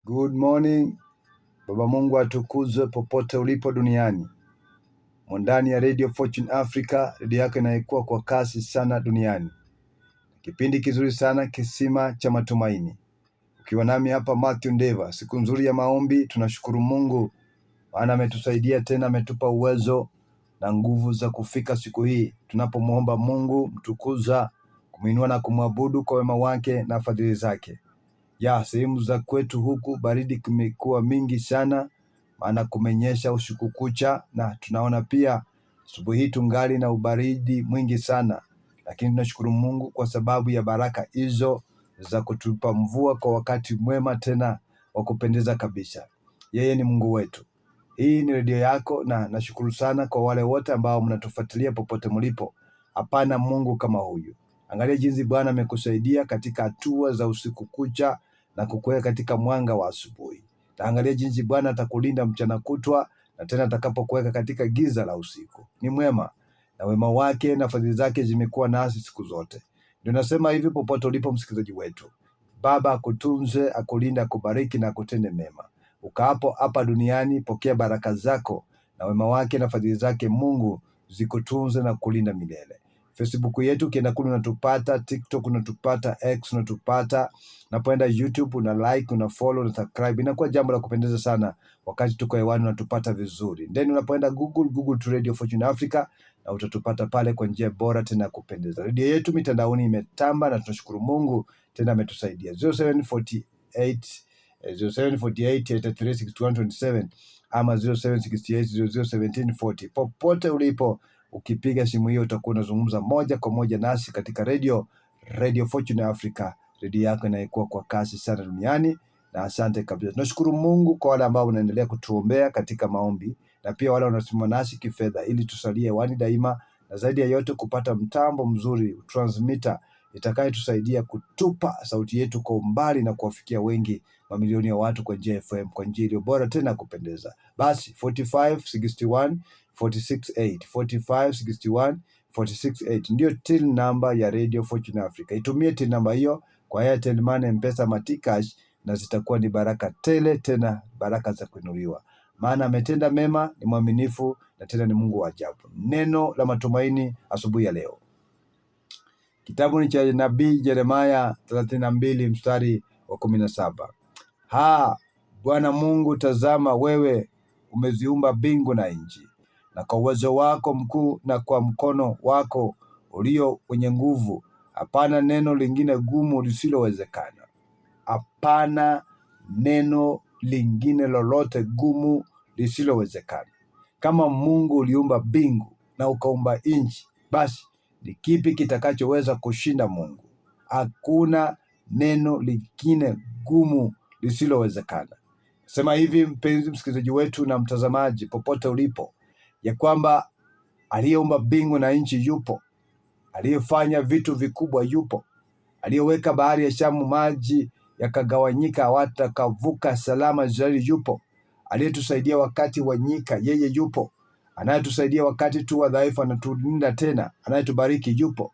Good morning. Baba Mungu atukuzwe popote ulipo duniani. Ndani ya Radio Fortune Africa, redio yako inayokuwa kwa kasi sana duniani. Kipindi kizuri sana, kisima cha matumaini. Ukiwa nami hapa Matthew Ndeva, siku nzuri ya maombi, tunashukuru Mungu maana ametusaidia tena, ametupa uwezo na nguvu za kufika siku hii. Tunapomwomba Mungu, mtukuza, kumuinua na kumwabudu kwa wema wake na fadhili zake. Sehemu za kwetu huku baridi kumekuwa mingi sana, maana kumenyesha usiku kucha, na tunaona pia asubuhi hii tungali na ubaridi mwingi sana, lakini tunashukuru Mungu kwa sababu ya baraka hizo za kutupa mvua kwa wakati mwema tena wa kupendeza kabisa. Yeye ni Mungu wetu. Hii ni redio yako, na nashukuru sana kwa wale wote ambao mnatufuatilia popote mlipo. Hapana Mungu kama huyu. Angalia jinsi Bwana amekusaidia katika hatua za usiku kucha na kukuweka katika mwanga wa asubuhi. Angalia jinsi Bwana atakulinda mchana kutwa na tena atakapokuweka katika giza la usiku. Ni mwema, na wema wake na fadhili zake zimekuwa nasi siku zote. Ndio nasema hivi popote ulipo msikilizaji wetu. Baba akutunze, akulinda, akubariki na akutende mema. Ukaapo hapa duniani, pokea baraka zako, na wema wake na fadhili zake Mungu zikutunze na kulinda milele. Facebook yetu ukienda kule unatupata, TikTok unatupata, X unatupata, unapoenda YouTube una like, una follow, una subscribe. Inakuwa jambo la kupendeza sana wakati tuko hewani, unatupata vizuri. Then unapoenda Google to Radio Fortune Africa, na utatupata pale kwa njia bora tena kupendeza. Radio yetu mitandaoni imetamba, na tunashukuru Mungu tena ametusaidia. 0748 ama 0768001740. Popote ulipo, ukipiga simu hiyo utakuwa unazungumza moja kwa moja nasi katika Radio Fortune Africa, redio yako inayokuwa kwa kasi sana duniani. Na asante kabisa. Tunashukuru Mungu kwa wale ambao wanaendelea kutuombea katika maombi, na pia wale wanasimama nasi kifedha ili tusalie hewani daima, na zaidi ya yote kupata mtambo mzuri, transmitter itakayotusaidia kutupa sauti yetu kwa umbali na kuwafikia wengi, mamilioni ya watu kwa njia FM, kwa njia iliyo bora tena kupendeza. Basi 4561 ndio till number ya Radio Fortune Africa. Itumie till number hiyo kwa Airtel Money, M-Pesa, Matikash, na zitakuwa ni baraka tele, tena baraka za kuinuliwa. Maana ametenda mema, ni mwaminifu, na tena ni Mungu wa ajabu. Neno la matumaini asubuhi ya leo. Kitabu ni cha Nabii Yeremia 32 mstari wa 17. Bwana Mungu, tazama wewe umeziumba mbingu na nchi, na kwa uwezo wako mkuu na kwa mkono wako ulio wenye nguvu, hapana neno lingine gumu lisilowezekana. Hapana neno lingine lolote gumu lisilowezekana. Kama Mungu uliumba mbingu na ukaumba nchi, basi ni kipi kitakachoweza kushinda Mungu? Hakuna neno lingine gumu lisilowezekana. Sema hivi, mpenzi msikilizaji wetu na mtazamaji popote ulipo, ya kwamba aliyeumba mbingu na nchi yupo, aliyefanya vitu vikubwa yupo, aliyeweka bahari ya Shamu maji yakagawanyika watakavuka salama Israeli yupo, aliyetusaidia wakati wa nyika yeye yupo, anayetusaidia wakati tu wa dhaifu anatulinda tena, anayetubariki yupo.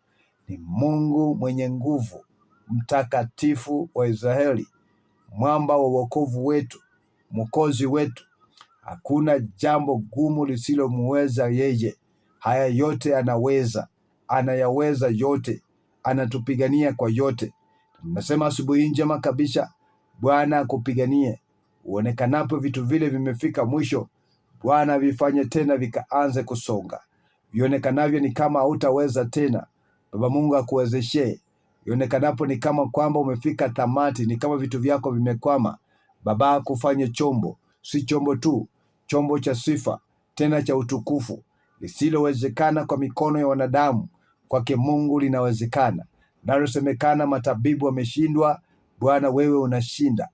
Ni Mungu mwenye nguvu, mtakatifu wa Israeli, mwamba wa wokovu wetu, mwokozi wetu. Hakuna jambo gumu lisilomweza yeye. Haya yote anaweza, anayaweza yote, anatupigania kwa yote. Nasema asubuhi njema kabisa, Bwana akupiganie. Uonekanapo vitu vile vimefika mwisho, Bwana vifanye tena vikaanze kusonga. Vionekanavyo ni kama hautaweza tena, Baba Mungu akuwezeshe. Vionekanapo ni kama kwamba umefika tamati, ni kama vitu vyako vimekwama, Baba akufanye chombo, si chombo tu, chombo cha sifa, tena cha utukufu. Lisilowezekana kwa mikono ya wanadamu, kwake Mungu linawezekana. Nalosemekana matabibu wameshindwa, Bwana wewe unashinda.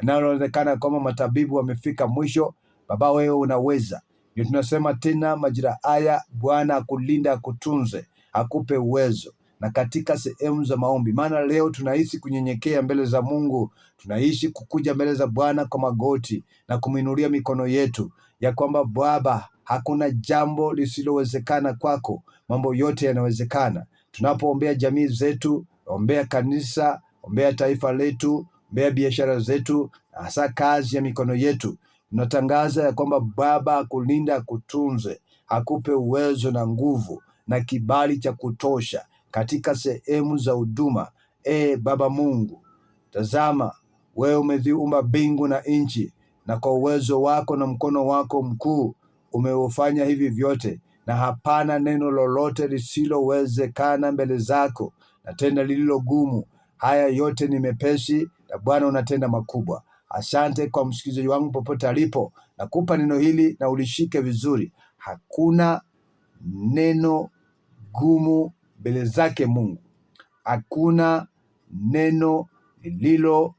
Naloonekana kama matabibu wamefika mwisho, Baba wewe unaweza. Ndio tunasema tena majira haya, Bwana akulinda, akutunze, akupe uwezo. Na katika sehemu za maombi, maana leo tunaishi kunyenyekea mbele za Mungu, tunaishi kukuja mbele za Bwana kwa magoti na kuminulia mikono yetu, ya kwamba Baba, hakuna jambo lisilowezekana kwako, mambo yote yanawezekana. Tunapoombea jamii zetu, ombea kanisa, ombea taifa letu, ombea biashara zetu, hasa kazi ya mikono yetu. Tunatangaza ya kwamba Baba akulinda, akutunze, akupe uwezo na nguvu na kibali cha kutosha katika sehemu za huduma. Baba Mungu, tazama, wewe umeziumba mbingu na nchi, na kwa uwezo wako na mkono wako mkuu umeufanya hivi vyote, na hapana neno lolote lisilowezekana mbele zako, na tena lililo gumu. Haya yote ni mepesi, na Bwana unatenda makubwa. Asante kwa msikilizaji wangu popote alipo, nakupa neno hili na ulishike vizuri. Hakuna neno gumu mbele zake Mungu. Hakuna neno lililo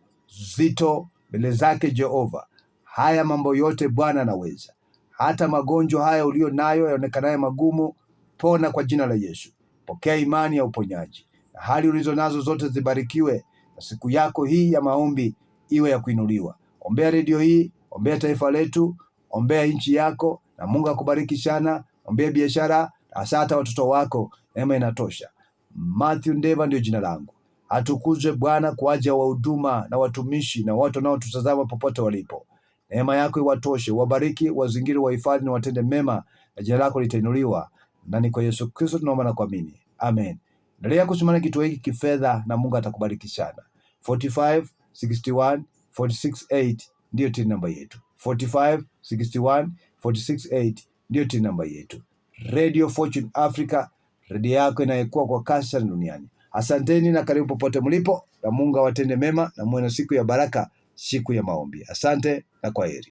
zito mbele zake Jehova. Haya mambo yote Bwana anaweza. Hata magonjwa haya ulio nayo yaonekanayo magumu, pona kwa jina la Yesu. Pokea imani ya uponyaji, na hali ulizo nazo zote zibarikiwe, na siku yako hii ya maombi iwe ya kuinuliwa. Ombea redio hii, ombea taifa letu, ombea nchi yako, na Mungu akubariki sana. Ombea biashara, hasa hata watoto wako. Neema inatosha. Matthew Ndeva ndio jina langu. Atukuzwe Bwana kwa ajili ya wahuduma na watumishi na watu wanaotutazama popote walipo. Neema yako iwatoshe, wabariki, wazingire, wahifadhi na watende mema, na jina lako litainuliwa. Na ni kwa Yesu Kristo tunaomba na kuamini. Amen. Endelea kusimama kituo hiki kifedha na Mungu atakubariki sana. 45 61 468 ndio TIN namba yetu. 45 61 468 ndio TIN namba yetu. Radio Fortune Africa, redio yako inayekua kwa kasi sana duniani. Asanteni na karibu popote mlipo, na Mungu awatende mema, na muwe na siku ya baraka, siku ya maombi. Asante na kwaheri.